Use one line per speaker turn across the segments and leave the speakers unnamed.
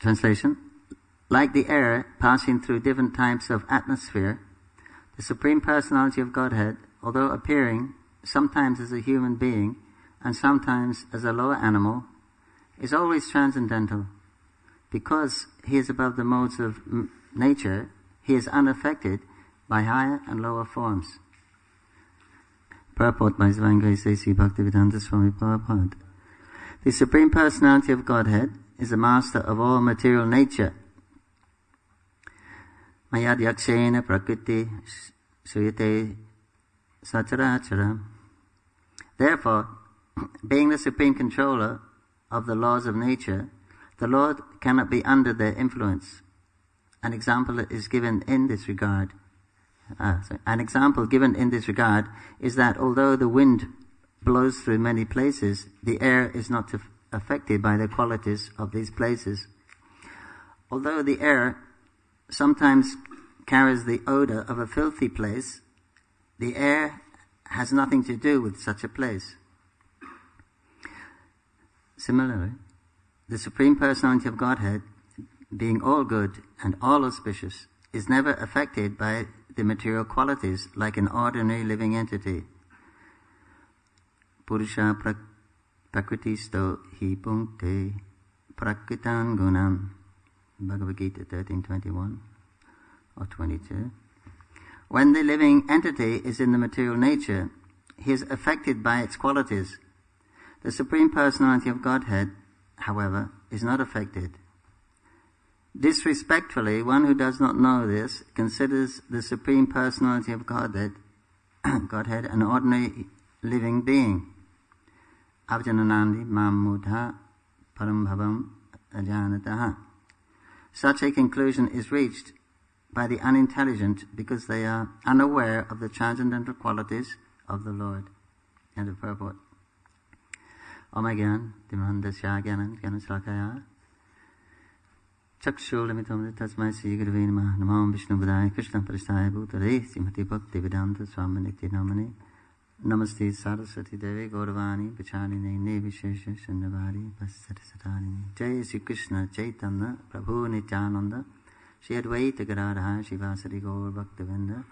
Translation. Like the air passing through different types of atmosphere, the Supreme Personality of Godhead, although appearing sometimes as a human being and sometimes as a lower animal, is always transcendental. Because he is above the modes of nature, he is unaffected by higher and lower forms. Purport by His Divine Grace A.C. Bhaktivedanta Swami Prabhupada. The Supreme Personality of Godhead is the master of all material nature. Mayad yakshena prakriti suyate sachara. Therefore, being the supreme controller of the laws of nature, the Lord cannot be under their influence. An example given in this regard is that although the wind blows through many places, the air is not affected by the qualities of these places. Although the air sometimes carries the odor of a filthy place, the air has nothing to do with such a place. Similarly, the Supreme Personality of Godhead, being all good and all auspicious, is never affected by the material qualities like an ordinary living entity. Purusha prakritisto hi punkte prakritan gunam. Bhagavad Gita 13:21 or 22. When the living entity is in the material nature, he is affected by its qualities. The Supreme Personality of Godhead, however, is not affected. Disrespectfully, one who does not know this considers the Supreme Personality of Godhead an ordinary living being. Avjananandi mammudha parambhavam ajanataha. Such a conclusion is reached by the unintelligent because they are unaware of the transcendental qualities of the Lord. End of purport. Om Gyan Dimandasya Gyanan Gyanasrakaya Chakshulamitam Tasmai Sri Gurave Namah Namam Vishnu Budaya Krishna Paristaya Bhutare Srimati Bhakti Vedanta Swami Nitya Namani Namaste Saraswati Devi Gauravani Pachanine Nevishesha Shannavari Vasati Satani Jai Sri Krishna Chaitanya Prabhu Nityananda Shri Advaita Gadadhara Shivasari Gaur Bhaktivinda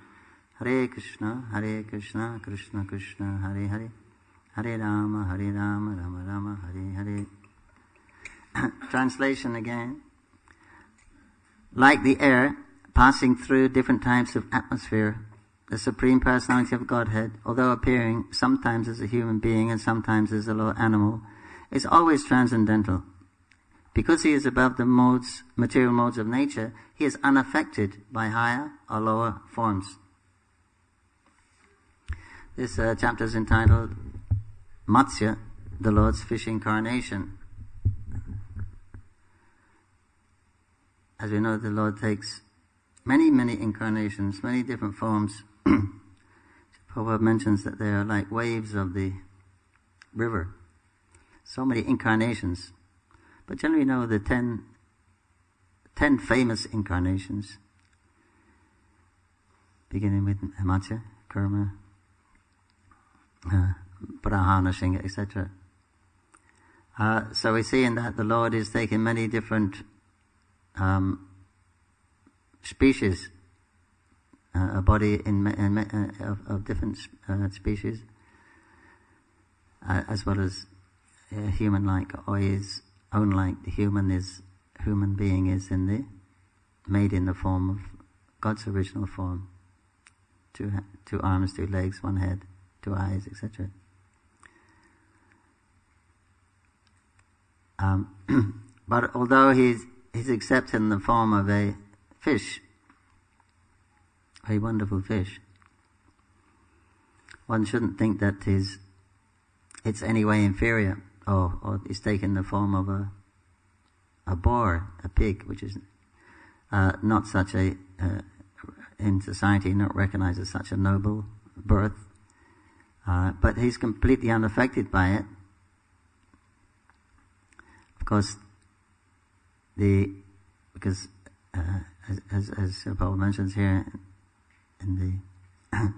Hare Krishna Krishna Krishna Hare Hare Hare Rama Rama Rama Hare Hare. Translation again. Like the air passing through different types of atmosphere, the Supreme Personality of Godhead, although appearing sometimes as a human being and sometimes as a lower animal, is always transcendental. Because he is above the material modes of nature, he is unaffected by higher or lower forms. This chapter is entitled Matsya, the Lord's fish incarnation. As we know, the Lord takes many incarnations, many different forms. Prabhupada mentions that they are like waves of the river. So many incarnations. But generally we know the 10 famous incarnations, beginning with Matsya, Kurma, Brahana, Singha, etc. So we see in that the Lord is taking many different species, a body of different species, as well as human-like, or his own-like. The human being is made in the form of God's original form. Two arms, 2 legs, 1 head, 2 eyes, etc. But although he's accepted in the form of a fish, a wonderful fish, one shouldn't think that it's any way inferior, or is taken the form of a boar, a pig, which is not such in society not recognized as such a noble birth, but he's completely unaffected by it. Of course, because as Paul mentions here in the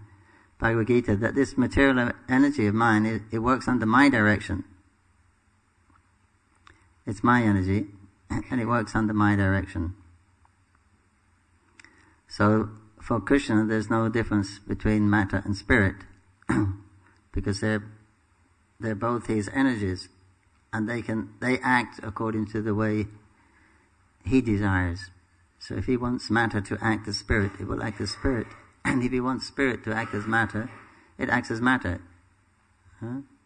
Bhagavad Gita, that this material energy of mine, it works under my direction. It's my energy, and it works under my direction. So for Krishna, there's no difference between matter and spirit, because they're both his energies, and they act according to the way he desires. So if he wants matter to act as spirit, it will act as spirit, and if he wants spirit to act as matter, it acts as matter.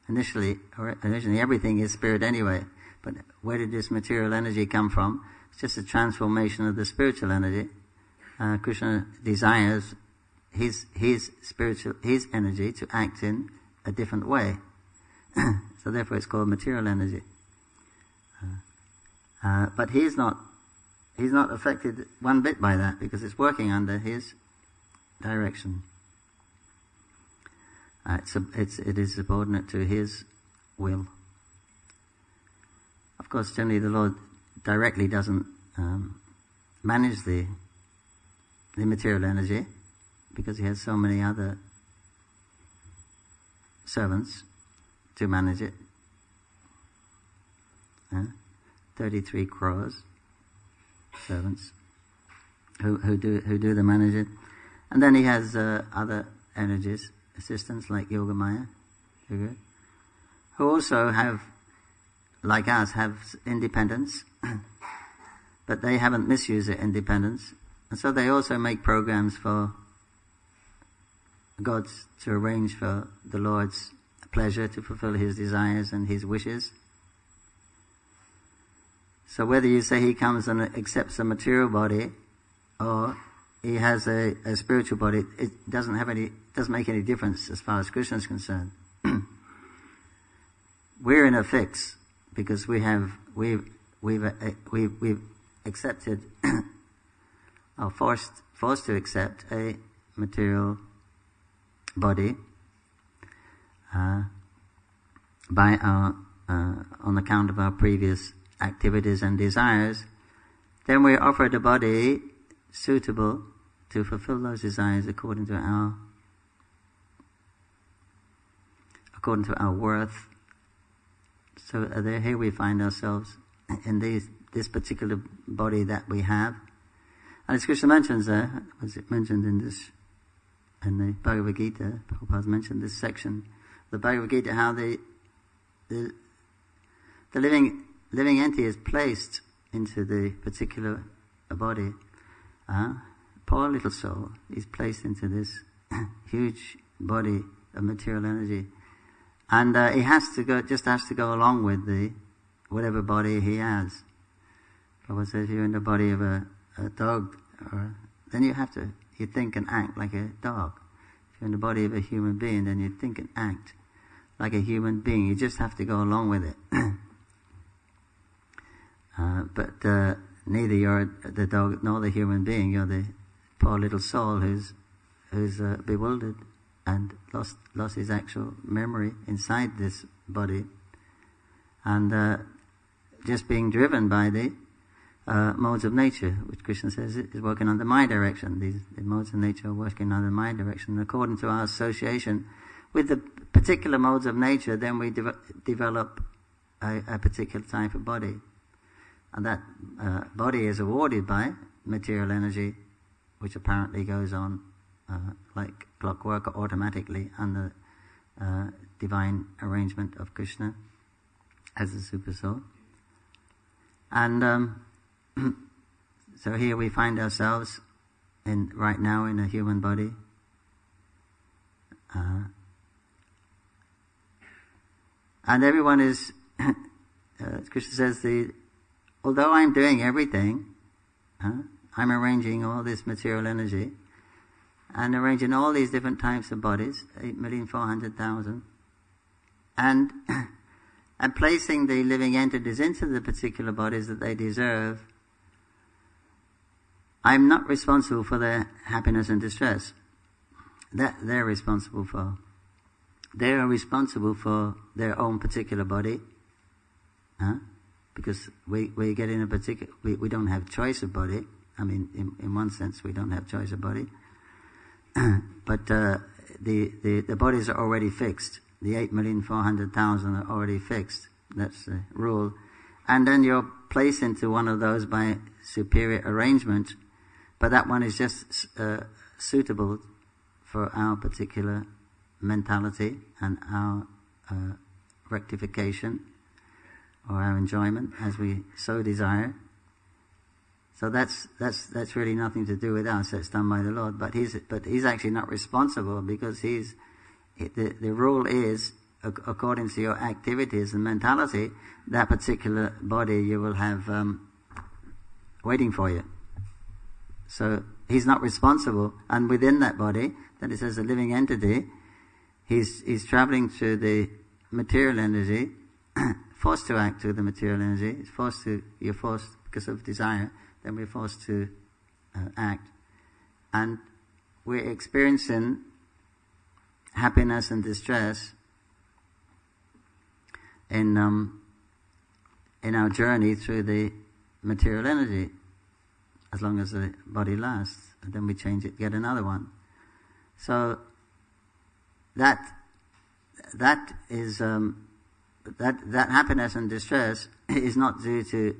Initially everything is spirit anyway, but where did this material energy come from? It's just a transformation of the spiritual energy. Krishna desires his energy to act in a different way. So therefore it's called material energy. But he's not affected one bit by that, because it's working under his direction. It is subordinate to his will. Of course, generally the Lord directly doesn't manage the material energy, because he has so many other servants to manage it. 33 crores servants who do the managing, and then he has other energies, assistants like Yogamaya, who also have, like us, have independence, but they haven't misused their independence, and so they also make programs for gods to arrange for the Lord's pleasure, to fulfill his desires and his wishes. So whether you say he comes and accepts a material body, or he has a spiritual body, it doesn't make any difference as far as Krishna is concerned. We're in a fix because we've accepted or forced to accept a material body by our on account of our previous activities and desires. Then we're offered a body suitable to fulfill those desires according to our worth. So here we find ourselves in this particular body that we have. And as Krishna mentions there, was it mentioned in the Bhagavad Gita, Prabhupada mentioned this section, the Bhagavad Gita, how the living entity is placed into the particular body. Poor little soul is placed into this huge body of material energy, and he has to go along with whatever body he has. Prabhupada says, if you're in the body of a dog, then you think and act like a dog. If you're in the body of a human being, then you think and act like a human being. You just have to go along with it. But neither you're the dog nor the human being. You're the poor little soul who's bewildered and lost his actual memory inside this body, and just being driven by the modes of nature, which Krishna says is working under my direction. The modes of nature are working under my direction. According to our association with the particular modes of nature, then we develop a particular type of body. And that body is awarded by material energy, which apparently goes on like clockwork automatically under divine arrangement of Krishna as a super soul. And so here we find ourselves right now in a human body. And everyone is, Krishna says, although I'm doing everything, I'm arranging all this material energy and arranging all these different types of bodies, 8,400,000, and placing the living entities into the particular bodies that they deserve. I'm not responsible for their happiness and distress. That they're responsible for. They are responsible for their own particular body, because we get in a particular, we don't have choice of body. I mean, in one sense, we don't have choice of body. But the bodies are already fixed. The 8,400,000 are already fixed. That's the rule. And then you're placed into one of those by superior arrangement, but that one is just suitable for our particular mentality and our rectification or our enjoyment as we so desire. So that's really nothing to do with us. That's done by the Lord. But he's actually not responsible, because the rule is, according to your activities and mentality, that particular body you will have waiting for you. So he's not responsible. And within that body, that is as a living entity, he's traveling through the material energy, forced to act through the material energy. You're forced because of desire. Then we're forced to act. And we're experiencing happiness and distress in our journey through the material energy, as long as the body lasts. And then we change it, get another one. So that is that happiness and distress is not due to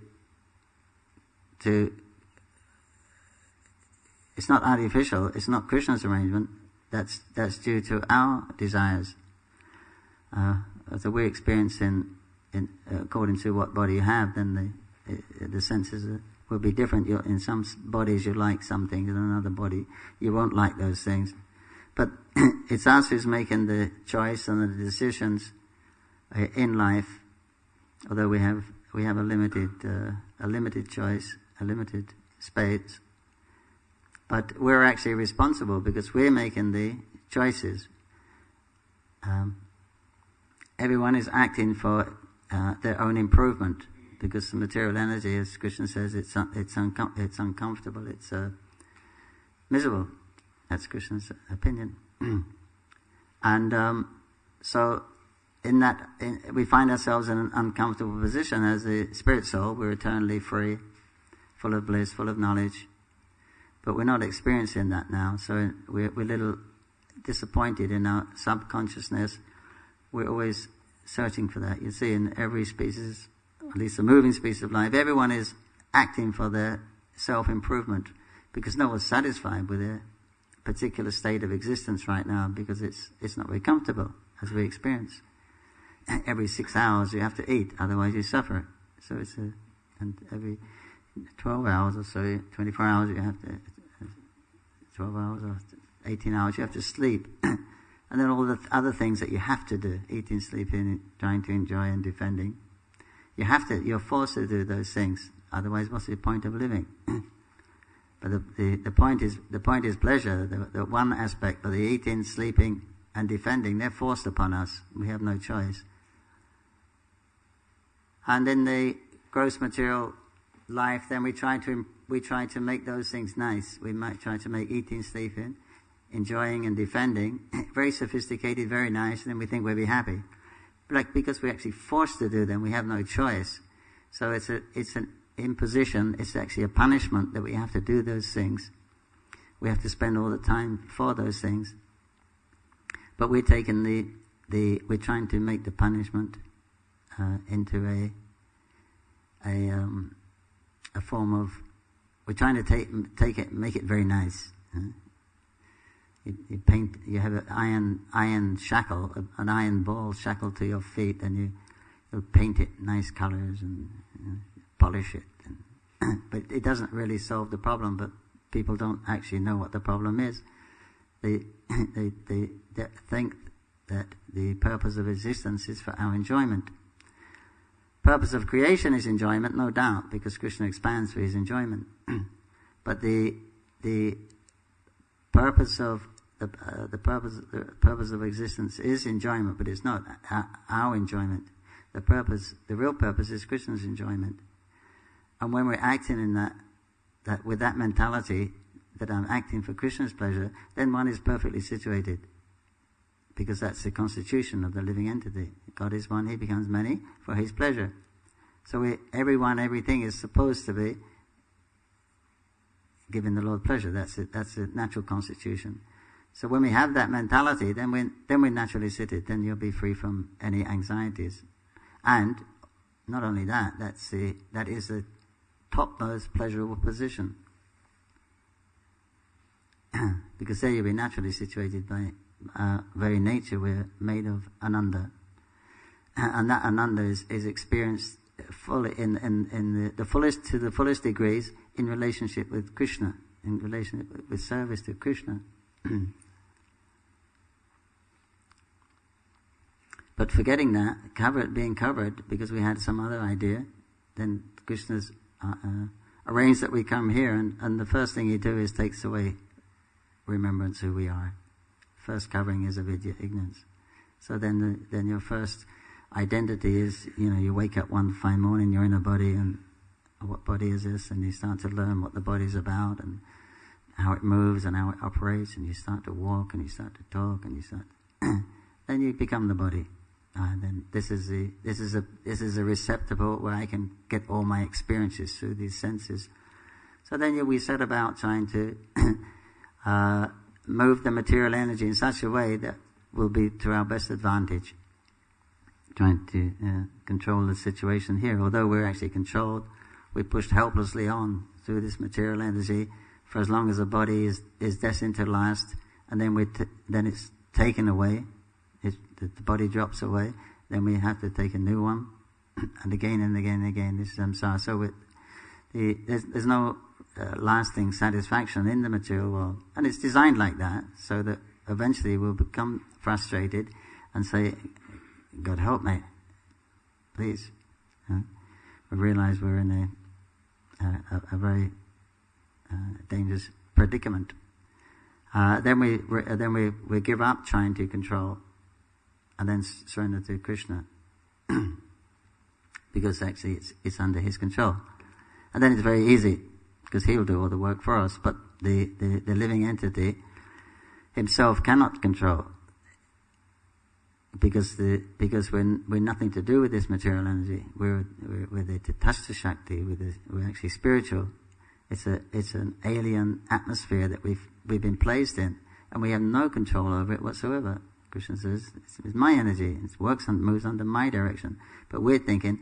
it's not artificial. It's not Krishna's arrangement. That's due to our desires. So we're experiencing, according to what body you have, then the senses will be different. In some bodies you like some things, in another body you won't like those things. But it's us who's making the choice and the decisions in life. Although we have a limited choice, a limited space. But we're actually responsible, because we're making the choices. Everyone is acting for their own improvement, because the material energy, as Krishna says, it's uncomfortable, it's miserable. That's Krishna's opinion. And so we find ourselves in an uncomfortable position as a spirit soul. We're eternally free, full of bliss, full of knowledge. But we're not experiencing that now, so we're a little disappointed in our subconsciousness. We're always searching for that. You see, in every species, at least a moving species of life, everyone is acting for their self-improvement, because no one's satisfied with their particular state of existence right now, because it's not very comfortable, as we experience. Every 6 hours you have to eat, otherwise you suffer. So and every 12 hours or so, 24 hours you have to, 12 hours or 18 hours you have to sleep. And then all the other things that you have to do, eating, sleeping, trying to enjoy and defending. You're forced to do those things, otherwise what's the point of living? But the point is pleasure, the one aspect, but the eating, sleeping and defending, they're forced upon us. We have no choice. And in the gross material life, then we try to make those things nice. We might try to make eating, sleeping, enjoying and defending very sophisticated, very nice, and then we think we'll be happy. But because we're actually forced to do them, we have no choice. So it's an imposition. It's actually a punishment that we have to do those things. We have to spend all the time for those things. But we're taking we're trying to make the punishment into a form of, we're trying to take it, make it very nice. You have an iron shackle, an iron ball shackled to your feet, and you'll paint it nice colors and polish it. But it doesn't really solve the problem. But people don't actually know what the problem is. They think that the purpose of existence is for our enjoyment. Purpose of creation is enjoyment, no doubt, because Krishna expands for his enjoyment. But the purpose of the purpose of existence is enjoyment, but it's not our enjoyment. The real purpose is Krishna's enjoyment. And when we're acting in that with that mentality, that I'm acting for Krishna's pleasure, then one is perfectly situated, because that's the constitution of the living entity. God is one, he becomes many for his pleasure. So everything is supposed to be giving the Lord pleasure. That's it. That's the natural constitution. So when we have that mentality, then we're naturally seated. Then you'll be free from any anxieties. And not only that, that is the topmost pleasurable position. Because there you'll be naturally situated by very nature. We're made of ananda. And that ananda is experienced fully in the fullest, to the fullest degrees, in relationship with Krishna, in relationship with service to Krishna. But forgetting that, being covered, because we had some other idea, then Krishna's arranged that we come here, and the first thing he do is takes away remembrance who we are. First covering is avidya, ignorance. So then your first identity is, you wake up one fine morning, you're in a body, and what body is this? And you start to learn what the body's about and how it moves and how it operates, and you start to walk and you start to talk and you start then you become the body. Then this is a receptacle where I can get all my experiences through these senses. So then we set about trying to move the material energy in such a way that will be to our best advantage. Trying to control the situation here. Although we're actually controlled, we're pushed helplessly on through this material energy for as long as the body is destined to last, and then then it's taken away. The body drops away, then we have to take a new one, and again and again and again. This is samsara. So there's no lasting satisfaction in the material world, and it's designed like that, so that eventually we'll become frustrated and say, God help me, please. We realize we're in a very dangerous predicament. Then we give up trying to control, and then surrender to Krishna, because actually it's under his control. And then it's very easy, because he'll do all the work for us. But the living entity himself cannot control, because we're nothing to do with this material energy. We're the Tatastha Shakti. We're actually spiritual. It's an alien atmosphere that we've been placed in, and we have no control over it whatsoever. Krishna says it's my energy. It works and moves under my direction. But we're thinking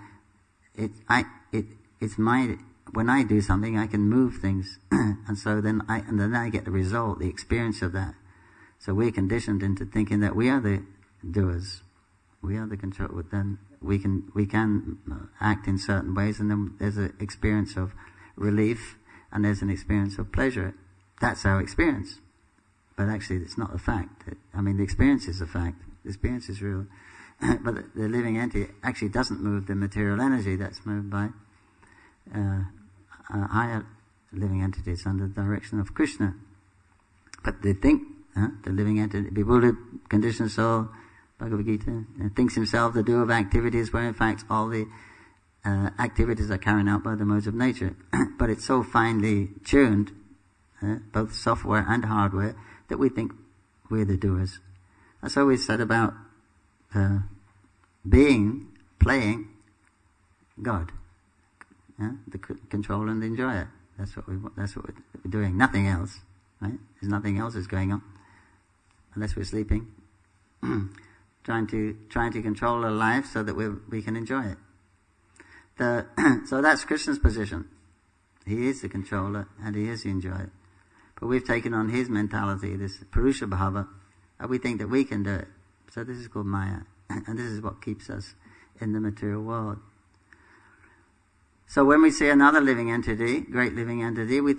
it's my. When I do something, I can move things, and so then I get the result, the experience of that. So we're conditioned into thinking that we are the doers, we are the control. Then we can act in certain ways, and then there's an experience of relief, and there's an experience of pleasure. That's our experience, but actually it's not a fact. The experience is a fact. The experience is real, but the living entity actually doesn't move the material energy. That's moved by higher living entities under the direction of Krishna. But they think the living entity, bewildered, conditioned soul, Bhagavad Gita, thinks himself the doer of activities where in fact all the activities are carried out by the modes of nature. But it's so finely tuned, both software and hardware, that we think we're the doers. And so we set about playing God, the controller and the enjoyer. That's what we're doing. Nothing else, right? There's nothing else is going on, unless we're sleeping. trying to control our life so that we can enjoy it. So that's Krishna's position. He is the controller and he is the enjoyer. But we've taken on his mentality, this Purusha Bhava, and we think that we can do it. So this is called Maya, and this is what keeps us in the material world. So when we see another living entity, great living entity, we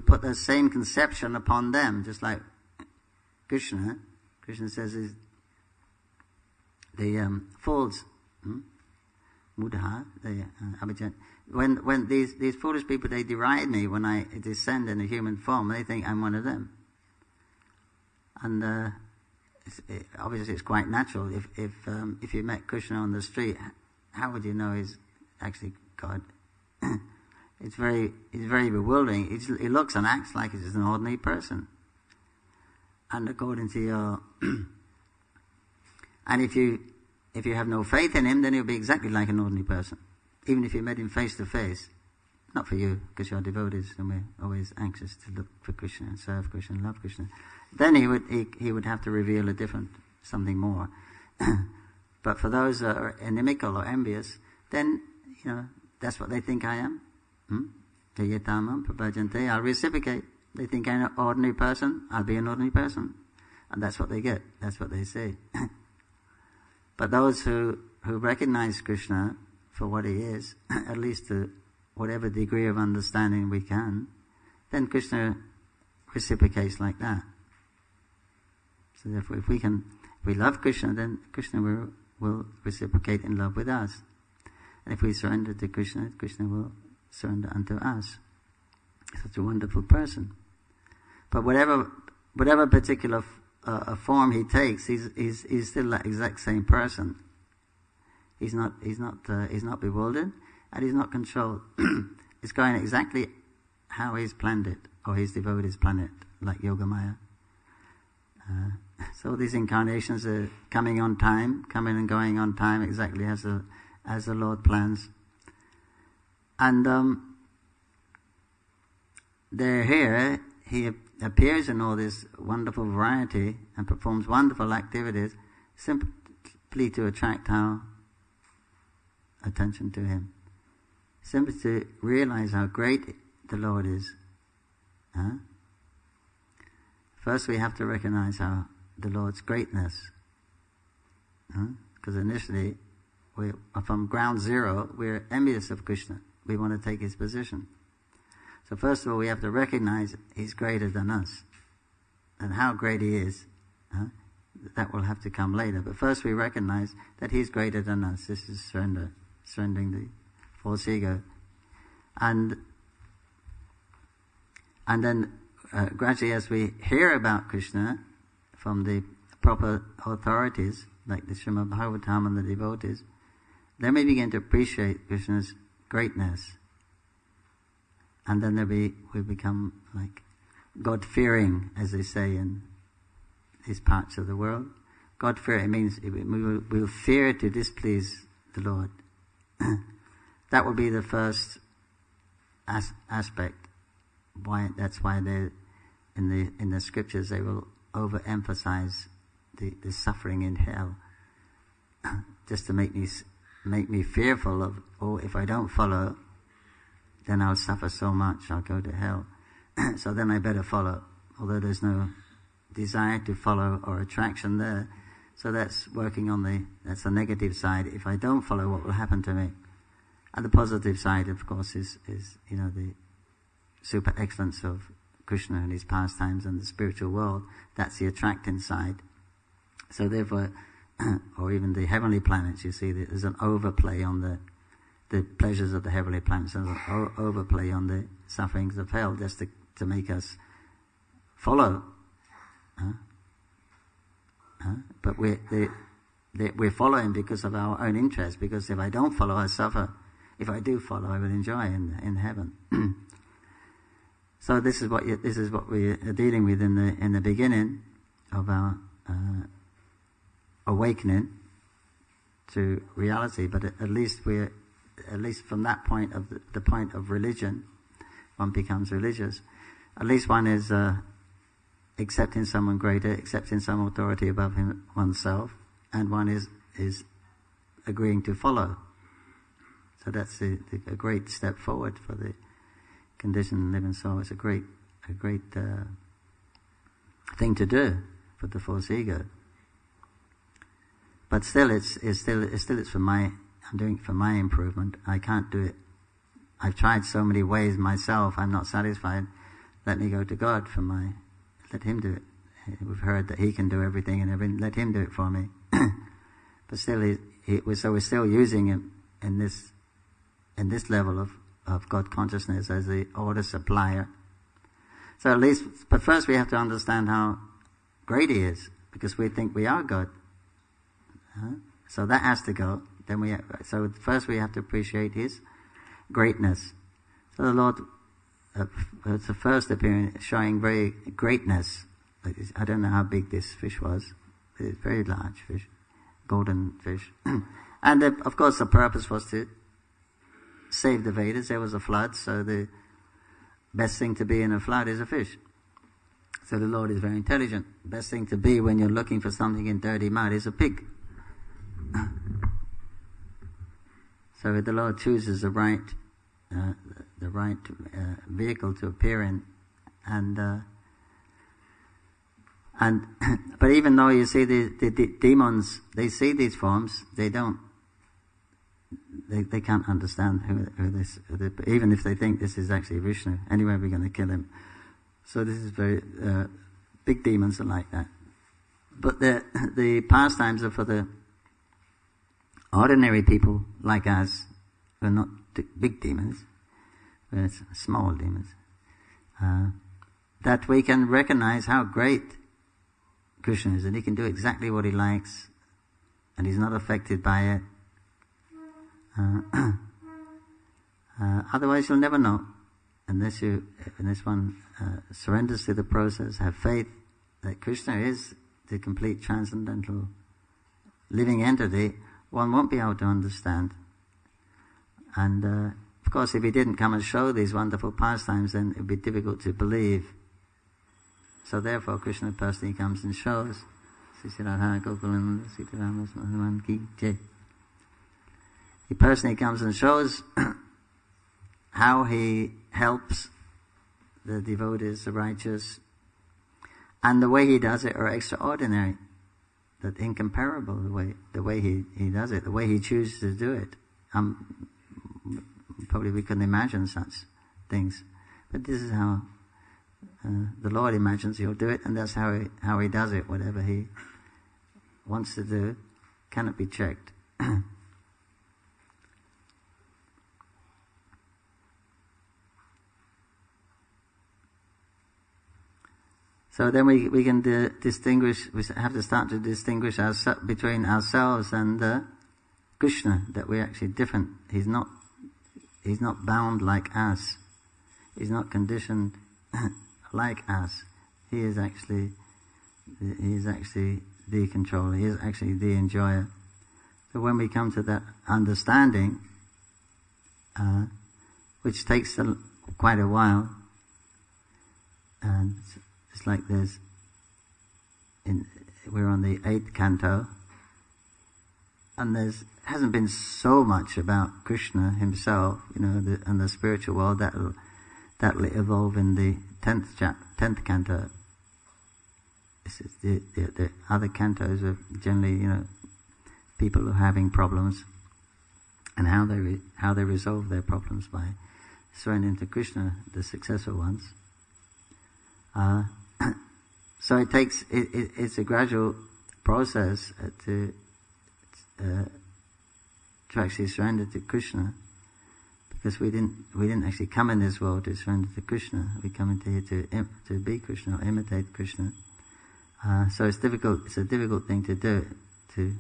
put the same conception upon them, just like Krishna. Krishna says the fools, Mudha, Abhijat. When these foolish people, they deride me when I descend in a human form. They think I'm one of them. And obviously it's quite natural. If you met Krishna on the street, how would you know he's actually God? It's very bewildering. He looks and acts like he's an ordinary person. And according to your and if you have no faith in him, then he'll be exactly like an ordinary person. Even if you met him face to face. Not for you, because you're devotees and we're always anxious to look for Krishna and serve Krishna and love Krishna. Then he would have to reveal something more. But for those that are inimical or envious, then, that's what they think I am. Jayatamam prabhajante, I'll reciprocate. They think I'm an ordinary person, I'll be an ordinary person. And that's what they get, that's what they say. But those who recognize Krishna for what he is, at least to whatever degree of understanding we can, then Krishna reciprocates like that. So therefore, if we love Krishna, then Krishna will reciprocate in love with us. And if we surrender to Krishna, Krishna will surrender unto us. Such a wonderful person. But whatever particular form he takes, he's still that exact same person. He's not bewildered, and he's not controlled. It's going exactly how he's planned it, or his devotees plan it, like Yogamaya. So these incarnations are coming on time, coming and going on time, exactly as the Lord plans. And they're here. He appears in all this wonderful variety and performs wonderful activities simply to attract our attention to him. Simply to realize how great the Lord is. First we have to recognize the Lord's greatness. Because initially, from ground zero, we're envious of Krishna. We want to take his position. So first of all, we have to recognize he's greater than us. And how great he is, that will have to come later. But first we recognize that he's greater than us. This is surrendering the false ego. And then gradually, as we hear about Krishna from the proper authorities, like the Srimad Bhagavatam and the devotees, then we begin to appreciate Krishna's greatness. And then we become like God-fearing, as they say in these parts of the world. God-fearing means we will fear to displease the Lord. That will be the first aspect. That's why they, in the scriptures, they will overemphasize the suffering in hell, just to make me fearful of, if I don't follow, then I'll suffer so much, I'll go to hell. So then I better follow, although there's no desire to follow or attraction there. So that's that's the negative side. If I don't follow, what will happen to me? And the positive side, of course, is the super excellence of Krishna and his pastimes and the spiritual world. That's the attracting side. So therefore, or even the heavenly planets, you see, there's an overplay on the pleasures of the heavenly planets, and an overplay on the sufferings of hell, just to make us follow. But we're following because of our own interest, because if I don't follow, I suffer. If I do follow, I will enjoy in heaven. So this is what we are dealing with in the beginning of our awakening to reality. But at least from that point of the point of religion, one becomes religious. At least one is accepting someone greater, accepting some authority above oneself, and one is agreeing to follow. So that's a great step forward for the conditioned living soul. It's a great thing to do for the false ego. But still, it's for I'm doing it for my improvement. I can't do it. I've tried so many ways myself. I'm not satisfied. Let me go to God let him do it. We've heard that he can do everything and everything. Let him do it for me. But still, we're still using him in this level of God consciousness as the order supplier. So but first we have to understand how great he is, because we think we are God. So that has to go. So first we have to appreciate his greatness. So the Lord, it's the first appearance showing very greatness. I don't know how big this fish was. It's a very large fish, golden fish. And of course the purpose was to save the Vedas. There was a flood, so the best thing to be in a flood is a fish. So the Lord is very intelligent. Best thing to be when you're looking for something in dirty mud is a pig. So if the Lord chooses the right vehicle to appear in, and but even though you see the demons, they see these forms, they can't understand who this, even if they think this is actually Vishnu. Anyway, we're going to kill him. So this is very big demons are like that. But the pastimes are for the ordinary people like us, who are not big demons, we're small demons. That we can recognize how great Krishna is, and he can do exactly what he likes, and he's not affected by it. Otherwise you'll never know, unless one surrenders to the process, have faith that Krishna is the complete transcendental living entity. One won't be able to understand. And of course, if he didn't come and show these wonderful pastimes, then it would be difficult to believe. So therefore, Krishna personally comes and shows. He personally comes and shows how he helps the devotees, the righteous, and the way he does it are extraordinary, that incomparable, the way he does it, the way he chooses to do it. Probably we couldn't imagine such things, but this is how the Lord imagines he'll do it, and that's how he does it. Whatever he wants to do cannot be checked. So then we can distinguish. We have to start to distinguish between ourselves and Krishna. That we're actually different. He's not bound like us. He's not conditioned like us. He is actually the controller. He is actually the enjoyer. So when we come to that understanding, which takes quite a while, and it's like we're on the 8th canto, and hasn't been so much about Krishna himself, and the spiritual world. That'll evolve in the 10th canto. This is the other cantos are generally, people who are having problems, and how they resolve their problems by surrendering to Krishna, the successful ones. So it takes it's a gradual process to actually surrender to Krishna, because we didn't actually come in this world to surrender to Krishna. We come into here to be Krishna, or imitate Krishna. So it's difficult. It's a difficult thing to do, to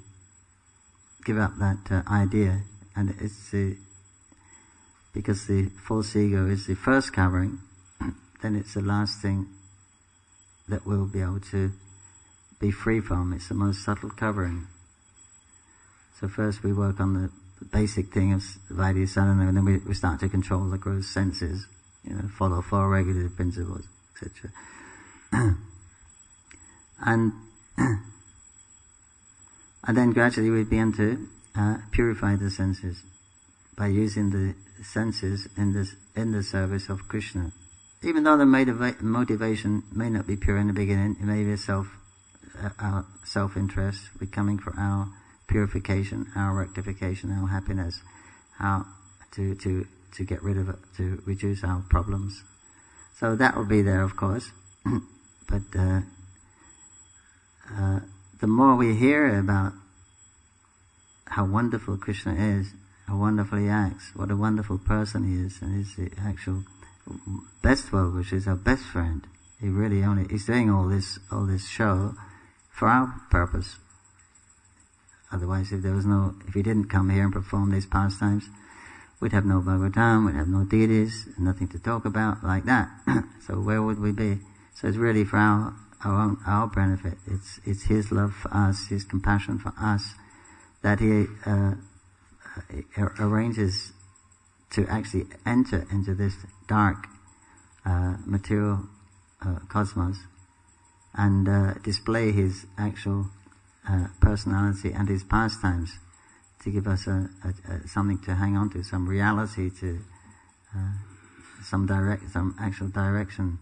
give up that idea, and it's because the false ego is the first covering. Then it's the last thing that we'll be able to be free from. It's the most subtle covering. So first we work on the basic thing of Vaidhi-sadhana, and then we start to control the gross senses, follow 4 regulative principles, etc. and then gradually we begin to purify the senses by using the senses in the service of Krishna. Even though the motivation may not be pure in the beginning, it may be our self-interest. We're coming for our purification, our rectification, our happiness, how to get rid of it, to reduce our problems. So that will be there, of course. But the more we hear about how wonderful Krishna is, how wonderful he acts, what a wonderful person he is, and he's the actual best well-wisher, is our best friend. He's doing all this show for our purpose. Otherwise, if he didn't come here and perform these pastimes, we'd have no Bhagavatam, we'd have no deities, nothing to talk about like that. So where would we be? So it's really for our benefit. It's his love for us, his compassion for us, that he arranges to actually enter into this dark material cosmos and display his actual personality and his pastimes, to give us something to hang on to, some reality, to some actual direction.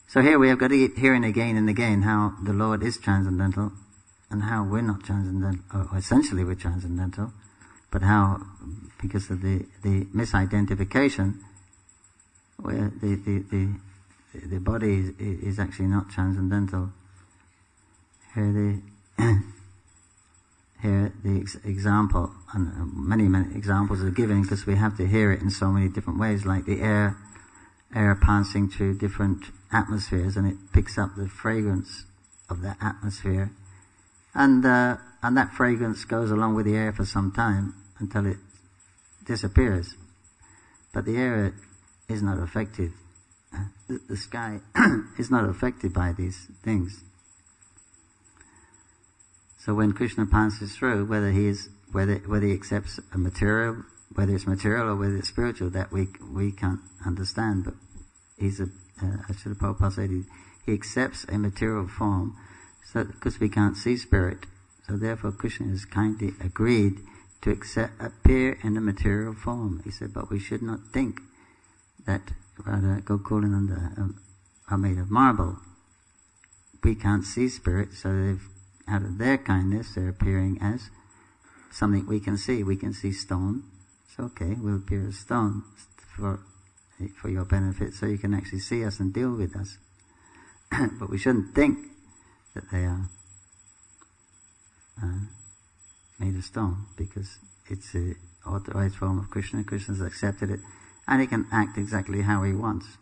So here we have got to keep hearing again and again how the Lord is transcendental, and how we're not transcendental, or essentially we're transcendental, but how, because of the misidentification, where the body is actually not transcendental. Here the example, and many examples are given, because we have to hear it in so many different ways, like the air passing through different atmospheres, and it picks up the fragrance of that atmosphere, and that fragrance goes along with the air for some time until it disappears. But the air is not affected. The sky is not affected by these things. So when Krishna passes through, whether he accepts a material, whether it's material or whether it's spiritual, that we can't understand. But Srila Prabhupada said he accepts a material form, so because we can't see spirit. So therefore Krishna has kindly agreed to appear in a material form. He said, but we should not think that Radha, Gokulananda are made of marble. We can't see spirit, so out of their kindness they're appearing as something we can see. We can see stone. It's okay, we'll appear as stone for your benefit, so you can actually see us and deal with us. But we shouldn't think that they are made of stone, because it's an authorized form of Krishna. Krishna's accepted it, and he can act exactly how he wants.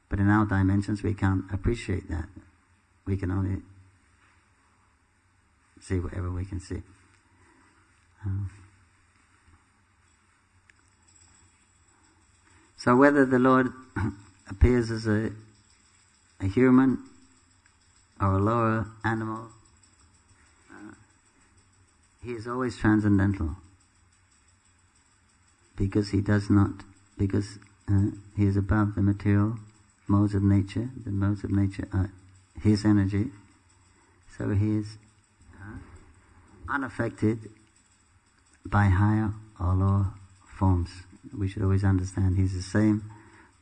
But in our dimensions we can't appreciate that. We can only see whatever we can see. So whether the Lord appears as a human or a lower animal, he is always transcendental, because he is above the material modes of nature. The modes of nature are his energy, so he is unaffected by higher or lower forms. We should always understand he's the same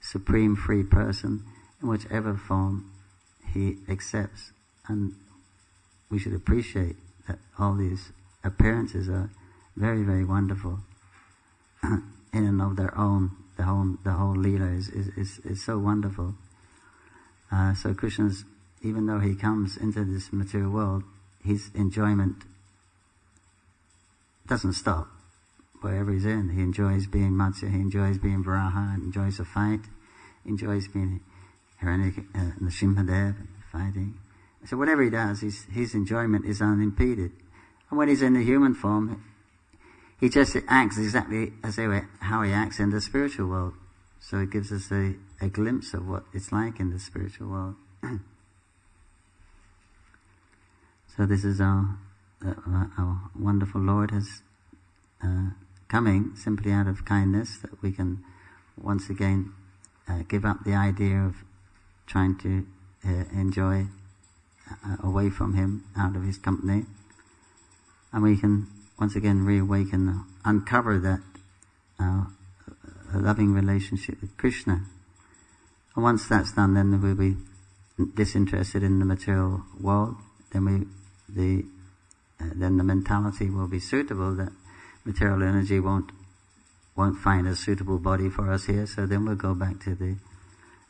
supreme free person in whichever form he accepts, and we should appreciate that all these appearances are very, very wonderful in and of their own. The whole Leela is so wonderful. So Krishna's, even though he comes into this material world, his enjoyment doesn't stop. Wherever he's in, he enjoys being Matsya, he enjoys being Varaha, he enjoys a fight, he enjoys being Nrsimhadev, fighting. So whatever he does, his enjoyment is unimpeded. And when he's in the human form, he just acts exactly as how he acts in the spiritual world. So it gives us a glimpse of what it's like in the spiritual world. So this is our wonderful Lord has coming simply out of kindness, that we can once again give up the idea of trying to enjoy away from him, out of his company, and we can once again reawaken, uncover that loving relationship with Krishna. And once that's done, then we'll be disinterested in the material world. Then the mentality will be suitable, that material energy won't find a suitable body for us here, so then we'll go back to the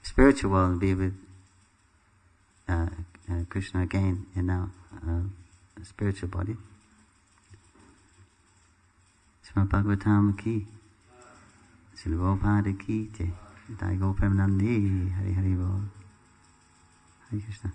spiritual world and be with Krishna again in our spiritual body. Srimad Bhagavatam ki, Srila Prabhupada ki, Jai Gopam Nandi, Hari Hari Bol. Hare Krishna.